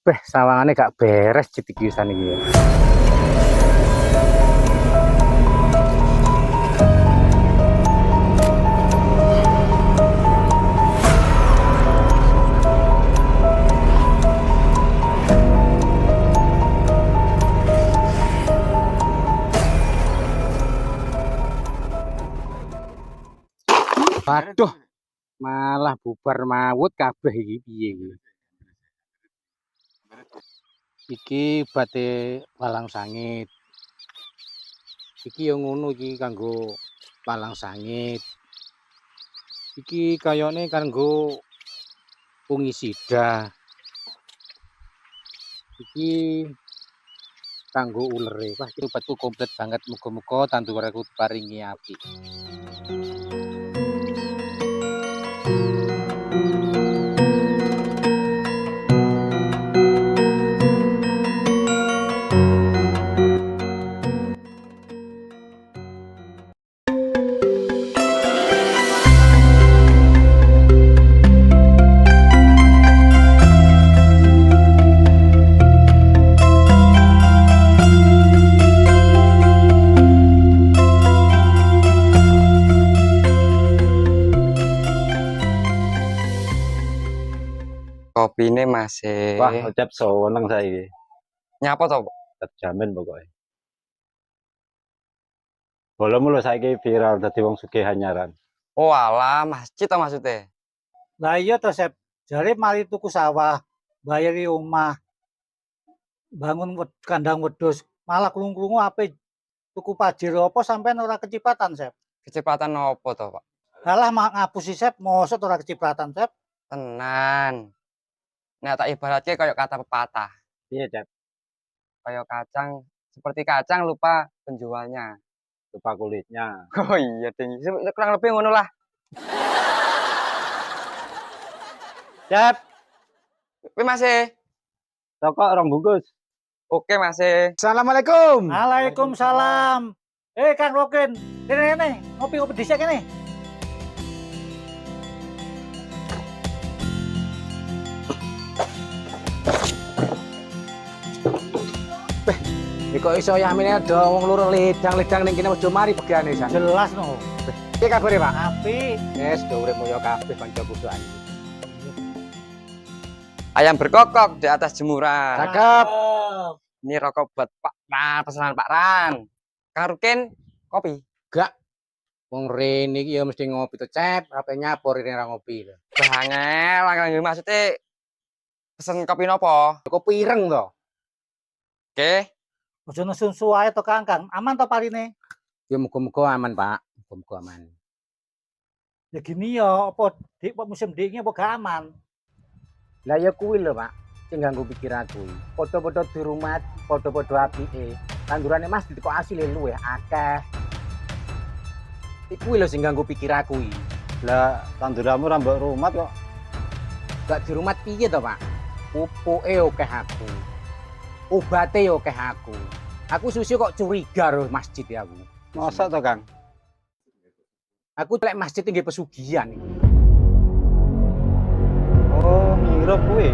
Beh, sawangane gak beres citikiusan iki ya. Waduh, malah bubar mawut kabeh iki piye iki. Iki bate walang sangit. Iki yo ngono iki kanggo walang sangit. Iki kayane kanggo fungisida. Iki kanggo ulere. Wah, iki obatku komplit banget. Muga-muga tanduranku paringi apik. Kopine masih. Wah, ucap seneng saiki. Nyapa to, Pak? Terjamin pokoknya. Bolomu lho saiki viral dadi wong sugih anyaran. Oh alah, masjid to maksudnya. Lah iya to, Sep. Jare mari tuku sawah, bayari omah, bangun kandang wedhus, malah krungu-krungu ape tuku pajero apa sampean ora kecipatan, Sep. Kecepatan opo to, Pak? Halah ngapusi, Sep, mosok ora kecipratan, Sep. Tenan. Nah, tak ibaratke kayak kata pepatah. Iya, Cep. Kayak kacang, seperti kacang lupa penjualnya. Lupa kulitnya. Oh iya, ding. Kurang lebih ngono lah. Cep, Tapi masih. rokok rong bungkus. Oke, masih. Assalamualaikum. Waalaikumsalam. Kang Rokin, kene ngopi-ngopi dhisik kene. Iki kok iso yamine ada wong loro ledang-ledang ning kene aja mari pegane san. Jelas no. Piye kabare, Pak? Apik. Wes do urip moyo kabeh kanca kudukan. Ayam berkokok di atas jemuran. Cakep. Ini rokok buat Pak Ran, pesanan Pak Ran. Kang Rukin, kopi. Gak. Wong rene iki ya mesti ngopi to, Cep. Ape nyapor rene ra ngopi lho. Bangel, lagi maksudnya pesen kopi nopo? Kopi ireng to. Oke. Aja nesu wae to, Kang. Aman to paline? Ya muga-muga aman, Pak. Muga-muga aman. Ya gini ya, apa dik musim dik apa gak aman? Lah ya kuwi lho, Pak. Sing ganggu pikir aku. Padha-padha di rumah, padha-padha apike. Tandurane Mas kok asile luwih akeh. Iku lho sing ganggu pikir aku iki. Lah, tanduramu ra mbok rumat kok. Gak di rumah piye to, Pak? Pupuke akeh aku. Obate yo akeh aku. Aku susu kok curiga karo masjid ya aku. Mosok to, Kang? Aku lek masjid nggih pesugihan iki. Oh, ngirup kuwi.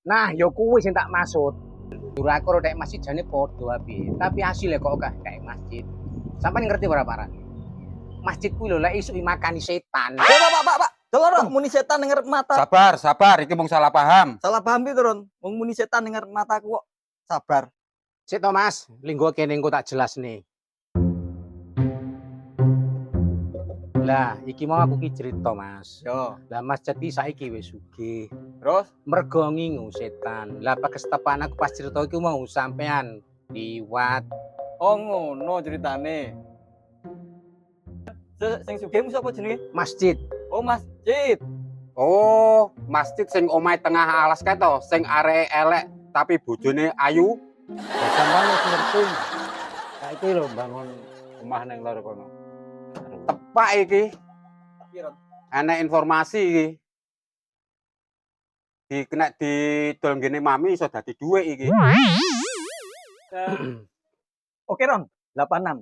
Nah, yo kuwi sing tak maksud. Duraku nek masjid jane padha api, tapi asile kok gak kayak masjid. Sampai ngerti ora, Pak? Masjid kuwi lho lek isuki makani setan. Pak. Delok muni setan denger mata. Sabar, iki mung salah paham. Salah paham pi turun. Wong muni setan denger mataku kok. Sabar. Sik to, Mas, linggo kene engko tak jelasne. Lah, iki mau aku ki cerita, Mas. Yo. Lah Mas jadi saiki wis sugih. Terus Mergo ngingu setan. Lah pas kestepan aku pas cerita iki mau sampean liwat. oh ngono ceritane. Sing sugih sapa jenenge? Masjid. Oh masjid. Oh, masjid sing omahe tengah alas kae to, sing arek elek tapi bojone ayu. Ya sampeyan wis ngerti. Saiki lho bangun omah ning lor kono. Tepak iki. Piro? Enek informasi iki. Kena didol ngene mami iso dadi dhuwit iki. Oke Ron, 86.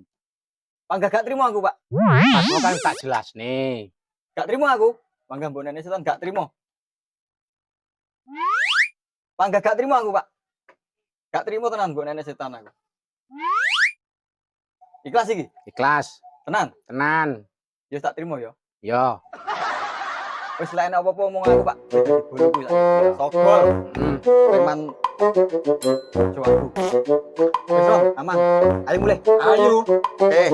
Panggah gak trimo aku, Pak. Mas mau kan tak jelasne. Gak trimo aku. Panggah mbonane setan gak trimo. Pak gak terima aku, Pak. Gak terima tenan mbok nenek setan aku. Ikhlas iki? Ikhlas, Tenan? tenan. Ya tak terima ya. Yo. Wis lain apa-apa omong aku, Pak. Boloku ya. Sogol, Hmm. preman Jawa. Wis, Ron, aman. Ayo mulai. Ayo. Oke.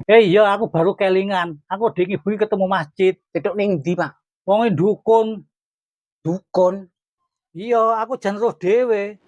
Iya, aku baru kelingan. Aku dingi bengi ketemu masjid. Cedok ning ndi, Pak? Wonge dukun. Dukun. Iya, aku jan roh dhewe.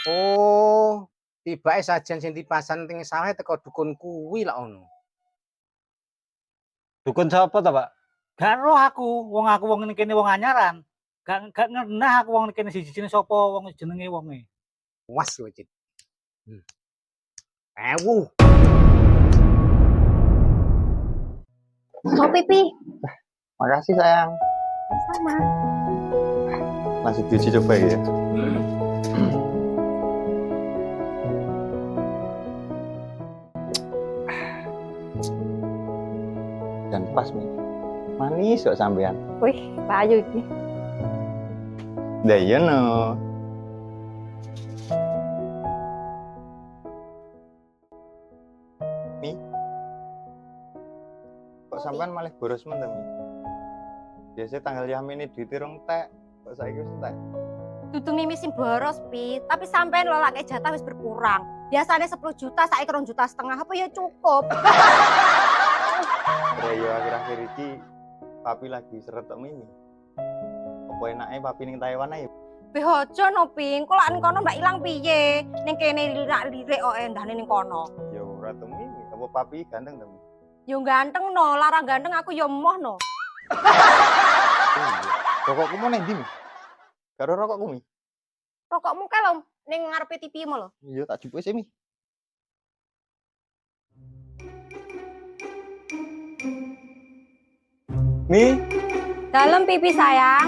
Oh, tibake sajen sing dipasan teng sawah teko dukun kuwi lak ono. Dukun sapa ta, Pak? Gak roh aku wong kene wong anyaran. Gak ngenah aku wong kene siji-sijine sapa wong jenenge wonge. Was kowe, Cid. Ewu. Mau pipi? Makasih sayang. Sama. Masih diuji coba ya. Dan pas nih. Manis kok sampean. Wih, Pak Ayu iki. Lah iya no. Mi. Kok sampean malah boros men ta, Mi? Biasanya tanggal yamine duit rong tek, kok saiki wis entek. Dudu Mimi sing boros, Pi. Tapi sampean lo laki jatah wis berkurang. Biasanya 10 juta, saiki 2,5 juta. Apa ya cukup? Ya yo akhir-akhir iki papi lagi seret tok Mimi. Apa enake papi ning Taiwan ae? Behojo no, Ping. Kok lak ning kono mbak ilang piye? Ning kene lirak-lirik kok endahne ning kono. Ya ora to Mimi, apa papi ganteng to? Mi? Yo ganteng no, larang ganteng aku yo emoh no. Rokokku mau nang ndi, Mi? Karo rokokku, Mi. Rokokmu kae lho ning ngarepe TV mu lho. Iya tak jupuk sih, Mi. Mi, Dalam pipi sayang.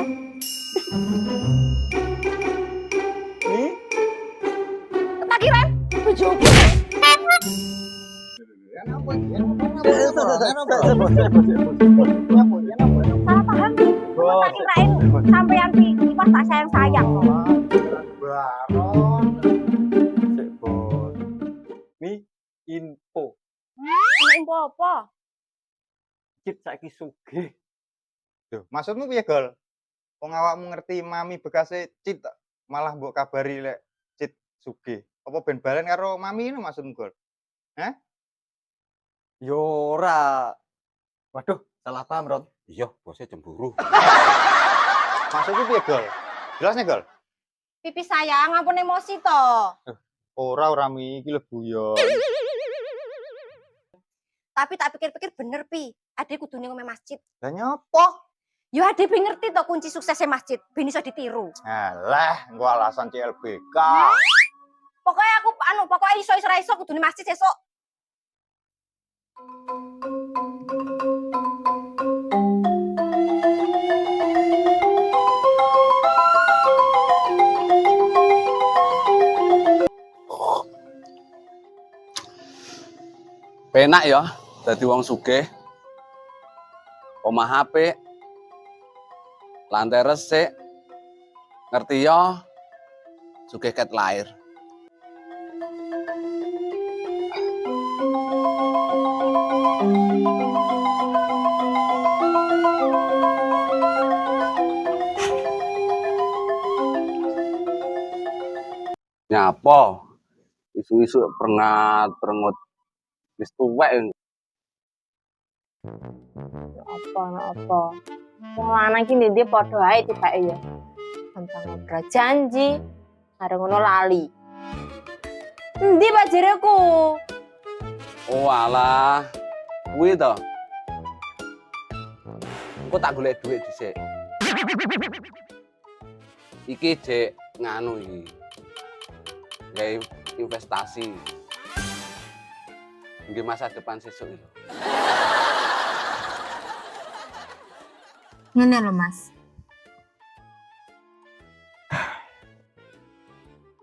Mi. Tak kirain bojoku. Salah paham. Tak kirain sampean pipi pas tak sayang-sayang loh. Baron. Cek bos. Mi, info. Ana info apa? Cip saiki sugih. Duh, maksudmu piye, Gol? Wong awakmu ngerti mami bekase Cit malah mbok kabari lek Cit sugih. Apa ben balen karo mami ini maksudmu, Gol? Hah? Yo ora. Waduh, salah paham, Ron. Iya, bosnya cemburu. Maksudku piye, Gol? Jelasnya, Gol? Pipi sayang, ampun emosi to. Ora Mi, iki lebu yo. Tapi tak pikir-pikir bener pi. Ade kudune ngome masjid. Lah nyopo? Yo ade ben ngerti to kunci suksesnya masjid, ben iso ditiru. Alah, engko alasan CLBK. Pokoknya aku pokoknya iso ra iso kudune masjid esuk. Penak ya dadi wong sugih. Omah apik. Lantai resik. Ngerti ya sugih ket lahir. Nyapa? Isu-isu perengat wis tuwek. Apa. Wong lanang iki ndek padha ae tibake ya. Gampang ngobrol janji, arep ngono lali. Endi pajereku? Oh alah, kuwi to. Engko tak golek dhuwit dhisik. Iki Dek nganu iki. Gawe investasi. Nggih masa depan sesuk iki. Ngene lho, Mas.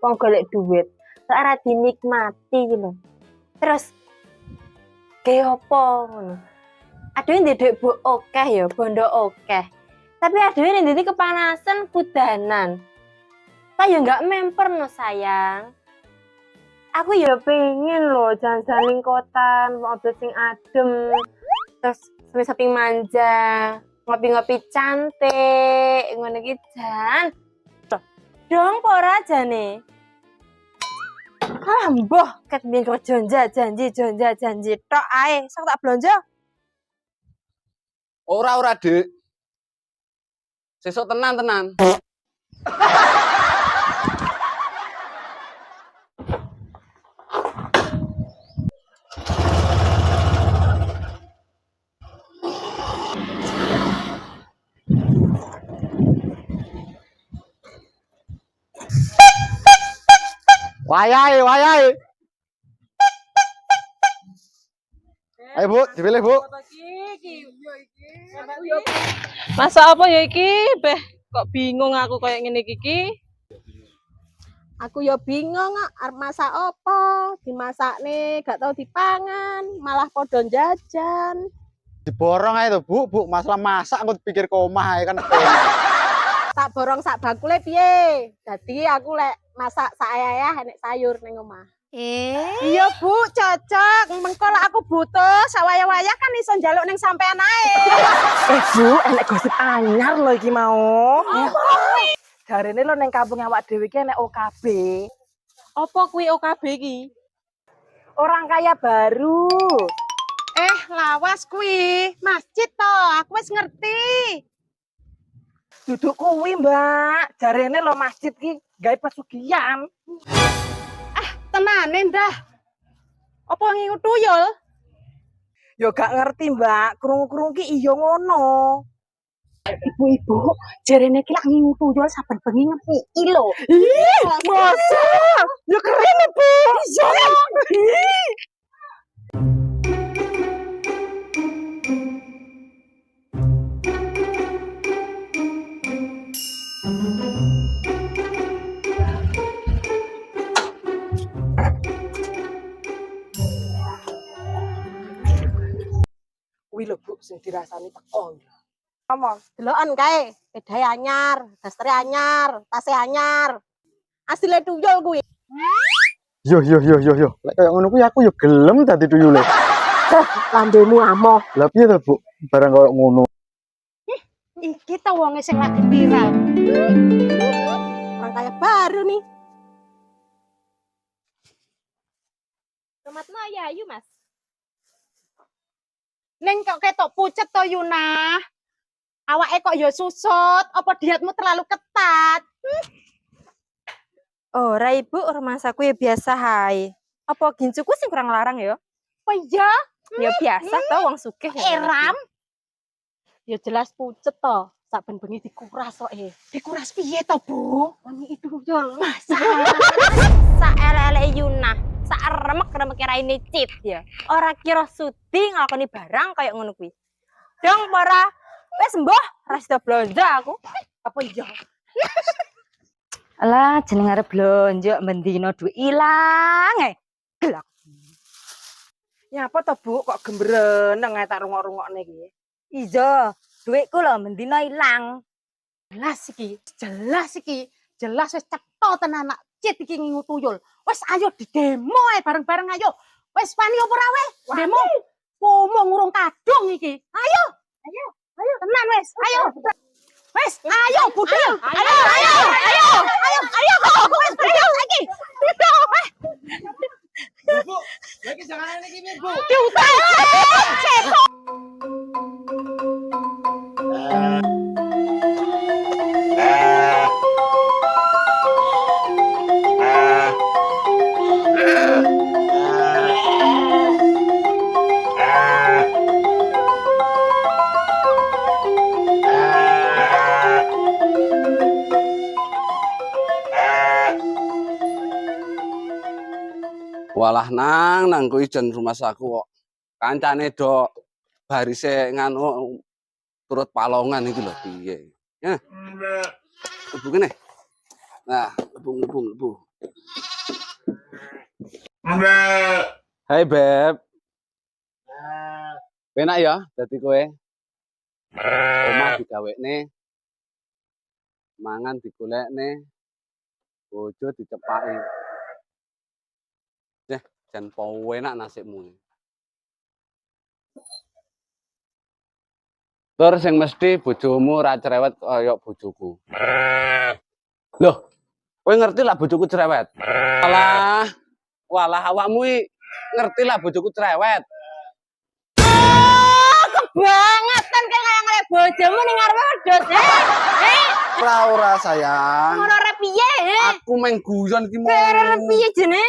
Wong golek duit, kok ora dinikmati iki lho. Terus kayak apa ngono? Aduh ndek dhuwit bu akeh ya, bondo akeh. Tapi aduh ndek kepanasan kudanan. Tak ya enggak memper no sayang. Aku ya pengen loh jalan-jalan ning kota, mobil sing adem. Terus samping manja, ngopi-ngopi cantik, ngono iki jan. Dong ora jane. Ah, mbah, ket biyen kerja janji tok ae, sok tak blonjo. Ora, Dek. Sesuk tenan. Wayahe. Ayo Bu, dipilih Bu. Masak apa ya iki? Beh, kok bingung aku kayak ngene iki. Aku ya bingung arep masak apa, dimasakne gak tau dipangan, malah padha jajan. Diborong ae to Bu, masalah masak aku pikir ke omah ae kan. Tak borong sak bakule piye? Dadi aku lek masak sak ayah enek sayur ning omah. Iya Bu, cocok. Mengko lek aku butuh sak wayah-wayah kan iso njaluk ning sampean ae. Bu, enek gosip anyar lho iki mau. Jarene lho ning kampung awak dhewe iki enek OKB. Apa kuwi OKB iki? Orang kaya baru. Lawas kuwi, masjid to, aku wis ngerti. Duduk kuwi, Mbak. Jarene lho masjid iki gawe pesugihan. Tenane ndah. Apa ngingu tuyul? Yo gak ngerti, Mbak. Krungu-krungu ki iya ngono. Ibu-ibu, jarene ki lak ngingu tuyul saben bengi ngepiki lho. Masa? Ya keren, Bu. Iya. Kuwi lho, Bu, sing dirasani teko. Ngomong, deloken kae, pedae anyar, dastere anyar, tase anyar. Asile tuyul kuwi. Yo. Lek kaya ngono kuwi aku yo gelem dadi tuyule. Lambemu amoh. Lah piye to Bu, barang kaya ngono. Iki ta wonge sing lagi viral. Orang kaya baru nih. Tomatno ya ayu, Mas. Neng kok ketok pucet to Yuna. Awake kok ya susut, apa dietmu terlalu ketat? Ora Ibu, rumahku ya biasa hae. Apa gincuku sing kurang larang ya? Oh iya, Ya biasa to wong sugih. eram. Ya jelas pucet to. Saben bengi dikuras kok Dikuras piye to, Bu? Wani itu yo masa. Sak elek-elek Yuna, sak remek-remek raine cit ya. Ora kira sudi nglakoni barang kaya ngono kuwi. Dong para wis mbah, ora sida blonjo aku. Apa iya? Alah, jeneng arep blonjo mendino duit ilang Gelak. Nyapa to, Bu, kok gembreneng ae tak rungok-rungokne iki. Iya, duitku lho mendino ilang. Jelas iki. Jelas wis cetha tenan nak masjid iki ngingu tuyul. Wes ayo didemo ae bareng-bareng ayo. Wes wani apa ora weh? Demo. Pomo ngurung kadung iki. Ayo. Tenan wes. Ayo. Wes, ayo budal. Ayo. Kok wes ayo saiki. Budal weh. Bu, lagi jangan ini Bu. Diutai. Walah nang kuwi jen rumah saku kok. Kancane do barise nganu turut palongan iki lho piye. Ya. Lebu kene. Nah, lebu. Hai Beb. Penak ya dadi kowe. Omah digawekne. Mangan digolekne. Bojo dicepaki. Jan po enak nasibmu. Tur sing mesti bojomu ora cerewet kaya bojoku. Loh, kowe ngerti lah bojoku cerewet? Walah awakmu ngerti lah bojoku cerewet. Kebangetan kayak ngelek bojomu ning ngarepe wedhus. Ora sayang. Ngono rek piye? Aku meng guyon ki mau. Keren piye jene?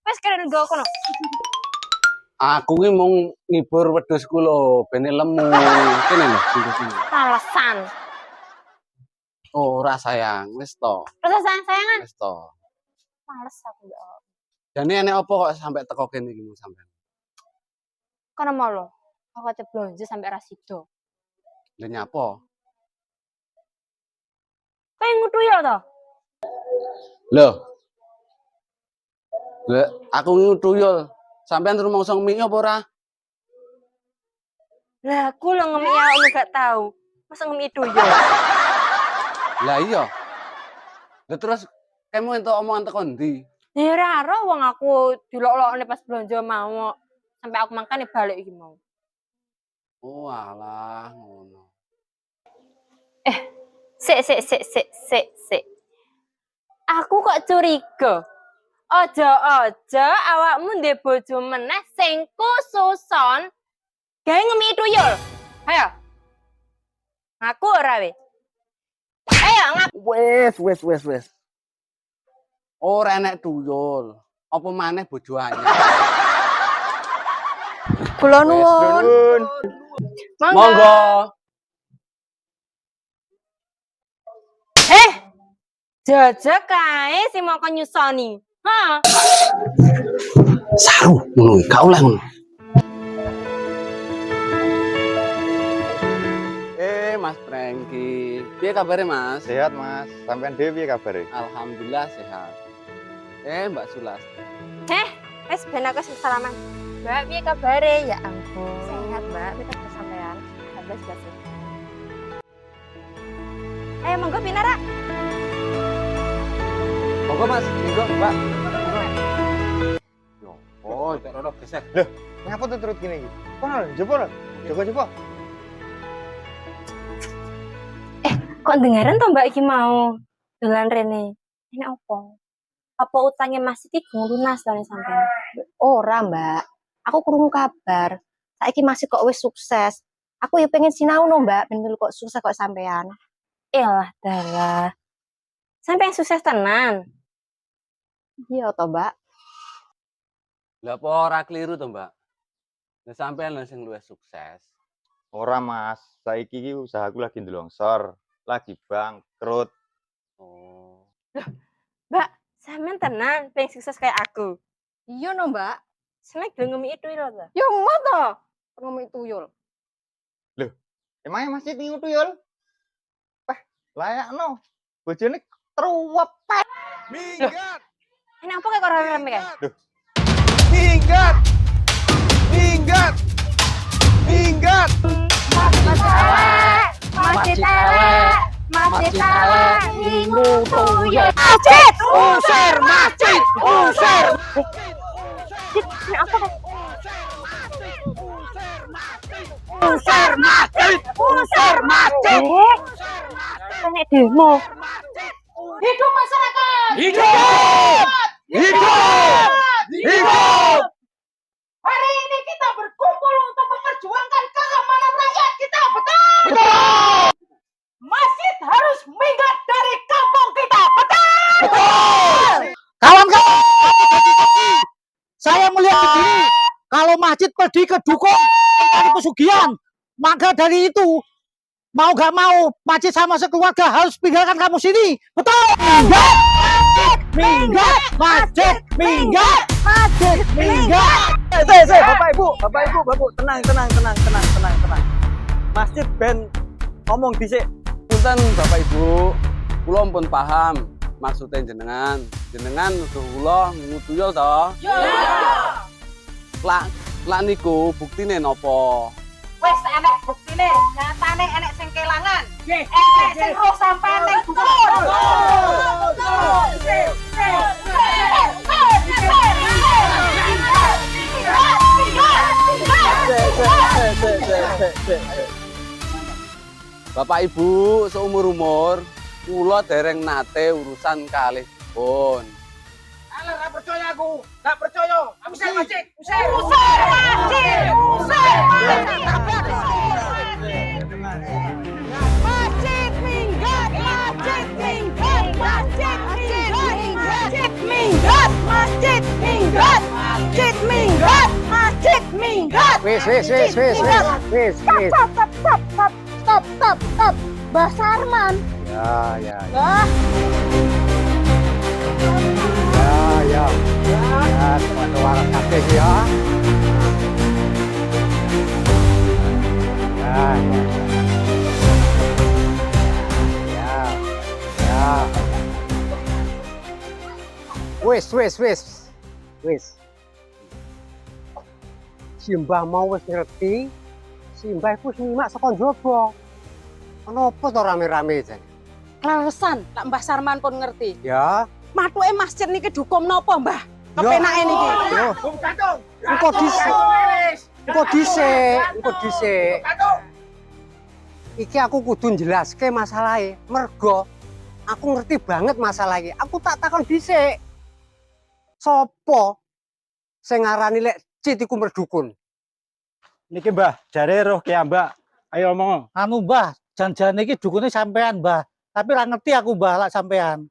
Wes keren nggo kono. Aku ki mung ngibur wedhusku lho, bene lemu. Kene lho, sini. Alasan. Ora sayang, wis to. Terus sayang-sayangan. Wis to. Males aku ya. Jane enek apa kok sampe teko kene iki mung sampean? Kono mau lho. Aku ate blonjo sampe ra sida. Lha nyapa? Kayak ngutu ya to? Loh. Lah aku ngutuyul. Sampean rumangsa ngemi apa ora? Lah aku lho ngemi awakmu gak tahu. Masa ngemi tuyul. Lah iya. Lah terus kamu entuk omongan teko ndi? Ya ora ero wong aku dilok-lokne pas blonjo mau. Sampai aku mangkane balik iki mau. Oh alah ngono. Sik. Aku kok curiga. Aja awakmu ndek bojo meneh sing kususon gawe ngemi tuyul. Ayo. Ngaku ora we? Ayo ngaku. Wes. Ora enek tuyul. Apa maneh bojo anyar. Kula nuwun. Monggo. Jajak kae sing moko nyusoni. Ha. Saru ngono gak oleh ngono. Mas Prengki. Piye kabare, Mas? Sehat, Mas. Sampean dhewe piye kabare? Alhamdulillah sehat. Mbak Sulas. Wes ben aku sing salaman. Mbak, piye kabare? Ya ampun. Sehat, Mbak. Kita kesampean. Habis basi. Ayo monggo pinara. Monggo Mas, monggo Mbak. Yo, oh, cek rono gesek. Loh, ngapa tuh terus gini iki? Kono jebol. Coba. Kok dengeran to Mbak iki mau dolan rene? Enak opo? Apa utangnya Mas iki lunas lan sampean? Ora, Mbak. Aku krungu kabar. Saiki masih kok wis sukses. Aku ya pengen sinau no, Mbak, ben kok sukses kok sampean. Elah dalah. Sampean sukses tenan. Iya to, Mbak. Lah apa ora kliru to, Mbak? Lah sampean lho sing luwih sukses. Ora, Mas. Saiki iki usahaku lagi ndelongsor, lagi bangkrut. Oh. Mbak, sampean tenan pengen sukses kayak aku. Iya no, Mbak. Senek gelem ngemi itu lho to. Ya emak to. Ngomong tuyul. Emangnya masjid ini tuyul? Layak no. Bojone truwep. Minggat. Enak apa kayak rame-rame kae? Minggat. Masjid elek, minggu tuyul. Masjid Usir masjid! Usir! Ini apa kan? Usir masjid! Usir masjid! Kayak demo. Hidup masyarakat. Hidup! Hidup! Hidup! Hari ini kita berkumpul untuk memperjuangkan keamanan rakyat kita, betul? Masjid harus minggat dari kampung kita, betul? Kawan-kawan, saya melihat sendiri kalau masjid pergi ke dukun mencari pesugihan, maka dari itu mau gak mau masjid sama sekeluarga harus tinggalkan kamu sini, betul? Minggat, masjid, minggat, masjid, minggat. Bapak Ibu, tenang. Masjid ben ngomong dhisik. Punten Bapak Ibu, kula pun paham maksudnya jenengan nuduh kula ngutuyul to. Lak niku buktine napa? Wes enek buktine, nyatane enek sing kelangan. Enek sing roh sampean ning dukun. Bapak Ibu seumur-umur kula dereng nate urusan kalih dukun. Alah, gak percaya aku. Gak percaya. Usir masjid. Usir. Usir masjid. Usir masjid minggat. Masjid minggat. Masjid minggat. Masjid minggat. Masjid minggat. Masjid minggat. Wis. Stop. Mbah Sarman. Ya. Lah, Ya, teman waras kabeh ya. Ya. Wis. Si Mbah mau wis ngerti, si Mbah iku nyimak saka njaba. Kenapa to rame-rame jan? leresan nak Mbah Sarman pun ngerti. Ya. Matuke masjid niki dukum napa, Mbah? Kepenake niki. Engko dhisik. Iki aku kudu njelaske masalahe. Mergo aku ngerti banget masalah iki. Aku tak takon dhisik. Sopo sing ngarani lek Cit iku merdukun? Niki Mbah, jare roh ki Mbak. Ayo omong. Anu Mbah, jan-jan iki dukune sampean Mbah. Tapi ora ngerti aku Mbah lak sampean.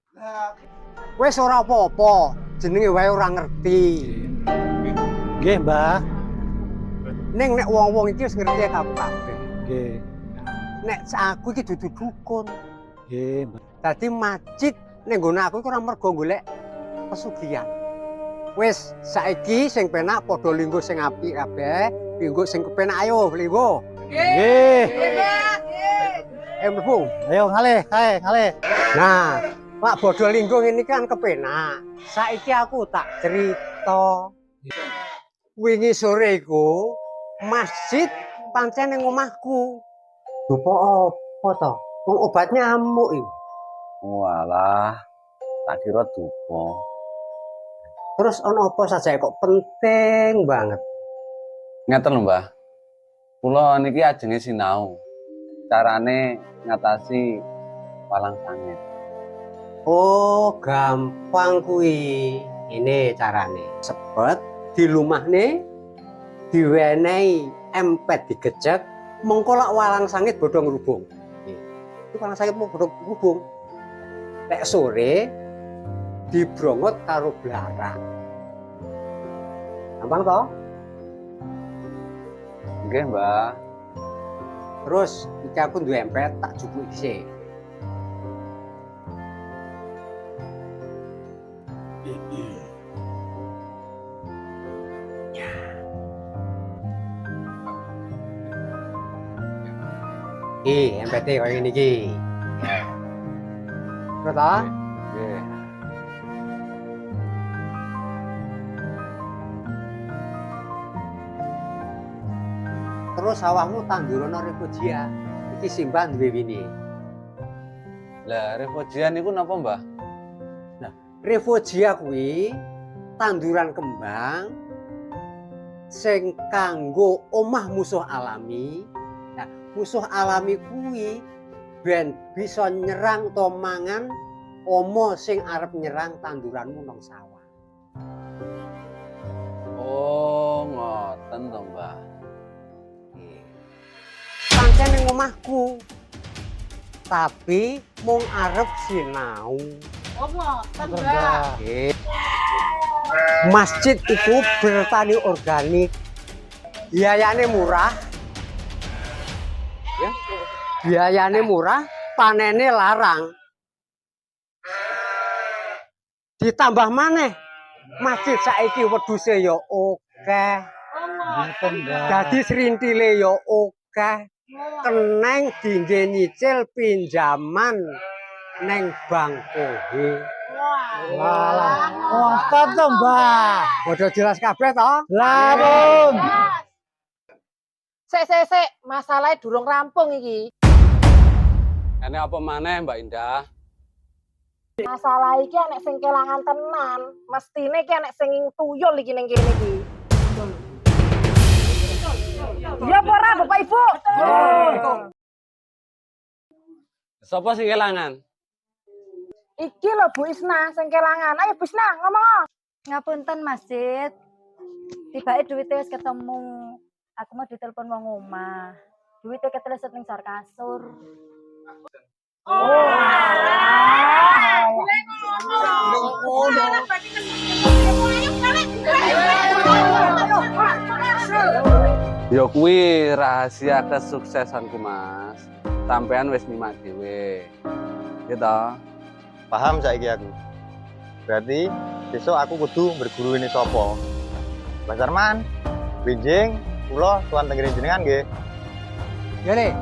Wis ora apa-apa, jenenge wae ora ngerti. Nggih Mbah. Ning nek wong-wong iki wis ngerti kabeh. Nggih. Nek aku iki dudu dukun. Nggih Mbah. Dadi masjid ning nggone aku iku ora mergo golek pesugihan. Wis saiki sing penak padha linggo sing apik kabeh, linggo sing kepenak ayo linggo. Nggih. Mlebu. Ayo ngalih, ngalih. Nah, Pak Bodho Linggo ini kan kepenak. Saiki aku tak cerita. Wingi sore iku masjid pancen ning omahku. Dupa apa to? Wong obat nyamuk iki. Walah, tak kira dupa. Terus ono apa saja kok penting banget. Ngeten lho, Mbah. Kula niki ajenge sinau. Carane ngatasi walang sangit. Oh, gampang kuwi. Ini carane. Sepet dilumahne diwenehi empet digejek mengko lak walang sangit bodho ngrubung. Iki walang sangit mau bodho ngrubung. Lek sore dibrongot karo blarak. Gampang toh? Nggih, Mbah. Terus iki aku duwe empet tak jupuk dhisik. Empete koyo ngene iki. Terus ta? Nggih. Terus awakmu tandurono refojia. Iki simpan duwe wini. Lah, refugian niku napa, Mbah? Revogia kuwi tanduran kembang sing kanggo omah musuh alami. Nah, musuh alami kuwi ben bisa nyerang to mangan omo sing arep nyerang tanduranmu nang sawah. Oh, ngoten to, Mbah. Pancen ning omahku. Tapi mung arep sinau. Masjid itu bertani organik. Biayane murah. Ya. Biayane murah, panene larang. Ditambah maneh masjid saiki wedhuse ya akeh. Dadi srintile ya akeh. Keneng dinggo nyicil pinjaman neng bank kowe. Walah, ngoten to, Mbah. Padha jelas kabeh to? Lah, pun. Sik, masalahnya durung rampung iki. Ini apa maneh, Mbak Indah? Masalah iki enek sing kelangan tenan. Mestine iki enek sing tuyul iki ning kene iki. Iya apa ora Bapak Ibu? Sopo sing kelangan? Iki lho Bu Isna sing kelangan. Ayo Bu Isna ngomong. Ngapunten Masjid. Tibake duwite wis ketemu. Aku mau ditelepon wong omah. Duwite keteleset ning sor kasur. Ya kuwi rahasia kesuksesanku, Mas. Sampean wis nyimak dhewe. Gitu. Paham saiki aku. Berarti besok aku kudu berguru ini sapa? Mas Arman, Binjing, kula tuan tenggene jenengan nggih. Ya le.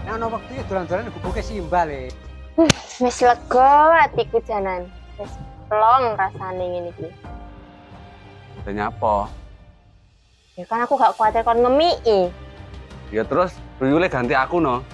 Nek ana wektu iki dolan-dolan gubuke simbal le. Wis lega atiku janan. Wis plong rasane ngene iki. Udah nyapa? Ya kan aku gak kuatir kon ngemiki. Ya terus tuyule ganti aku no.